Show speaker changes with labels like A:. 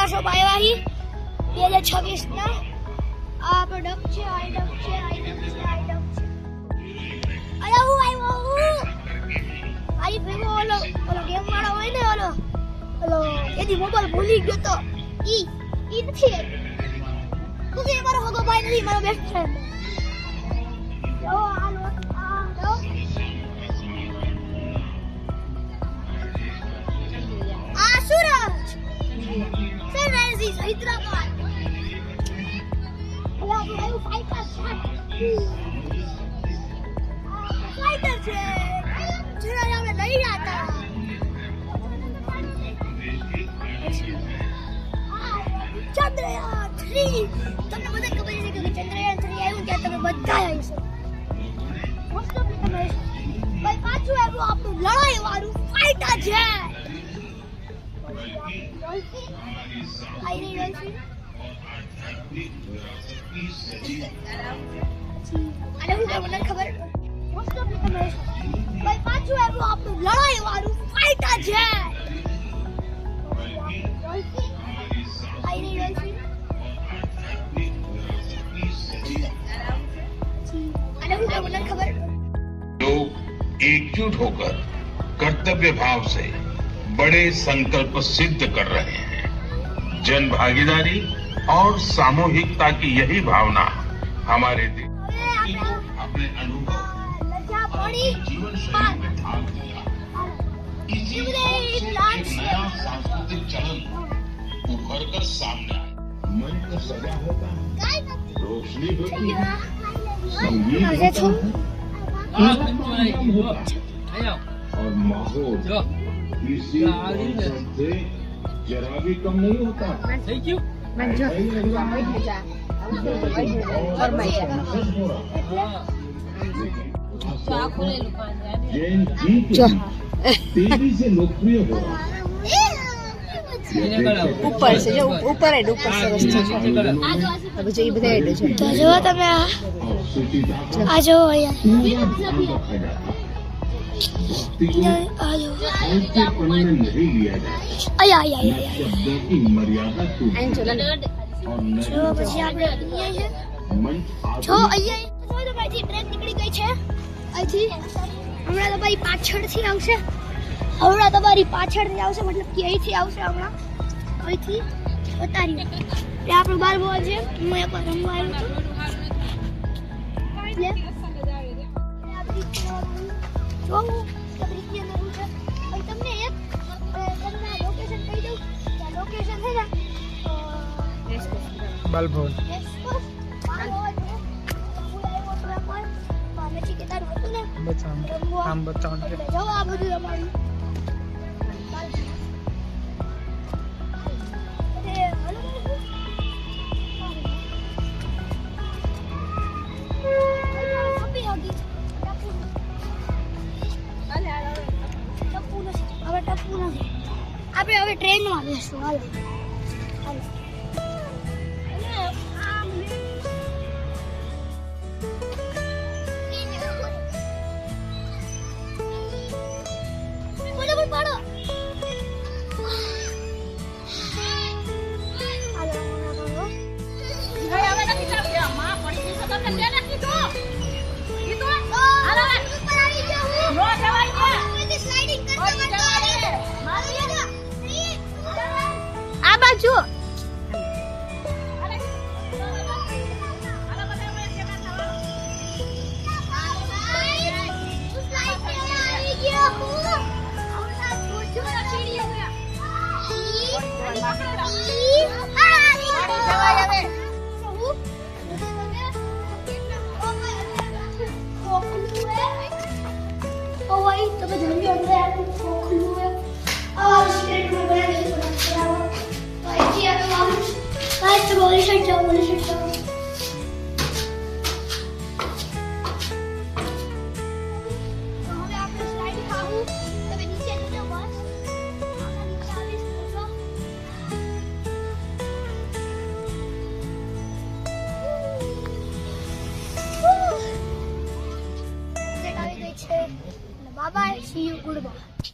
A: નવા શોપ આવ્યા હી 2026 ના આ પ્રોડક્ટ છે આઈટમ છે અરે હું આવ્યો આઈ ભેગો ઓલો ગેમ વાળો હોય ને ઓલો એની મોબાઈલ ભૂલી ગયો તો ઈ નથી તું કે મારો હગો ભાઈ નથી મારો best friend Suraj sunrise is Hyderabad hello fighter છે જરા આપણે લઈ જાતા ચંદ્રયાન 3 તમને બધા ખબર છે કે ચંદ્રયાન 3 આવ્યું ત્યાં તમે બધા આવીશો મોસ્ટ ઓફ તમે ભાઈ પાછું આવ્યું આપણું લડાઈ વાળું ફાઇટર છે ખબર પાછું આવ્યું આપણું લડાઈ વાળું ફાઇટર છે
B: लोग एकजुट होकर कर्तव्य भाव से बड़े संकल्प सिद्ध कर रहे हैं। जन भागीदारी और सामूहिकता की यही भावना हमारे अपने अनुभव और जीवन शैली में ढाल दिया। इसी से एक नया सांस्कृतिक चलन उभर कर सामने आया। मन तो सजा होता है, रोशनी होती है, संगीत होता है और माहौल इसी से जरा भी कम नहीं होता। थैंक यू तेजी से लोकप्रिय हो रहा है।
C: ऊपर से जो ऊपर है ऊपर से रस्ते છે હવે જો ઈ બધા એડ છે
A: તો જો તમે આ જો પાછળથી આવશે હમણાં તમારી પાછળથી આવશે મતલબ કે અહીંથી આવશે હમણાં અહીંથી ઉતારી એટલે આપણું બાર બોલ છે હું એકવાર રમવા આવ્યો છું તમને એક લોકેશન કહી દઉં લોકેશન છે ને
D: બાલભવન આમ બતાવો
A: જાઓ આ બધું અમારું આપણે હવે ટ્રેનમાં બેસશું હાલો આ બાજુ તમે જલ્દી અંદર આવું ખોખલું હે આ સ્ટેટ में बना नहीं सकता भाई जी अब हम गाइस तो बोली शट जाओ तो हमें आपने स्लाइड खाऊ तबे नीचे नीचे बस आना नीचे आवे सोचो सेट આવી ગઈ છે bye bye see you good bye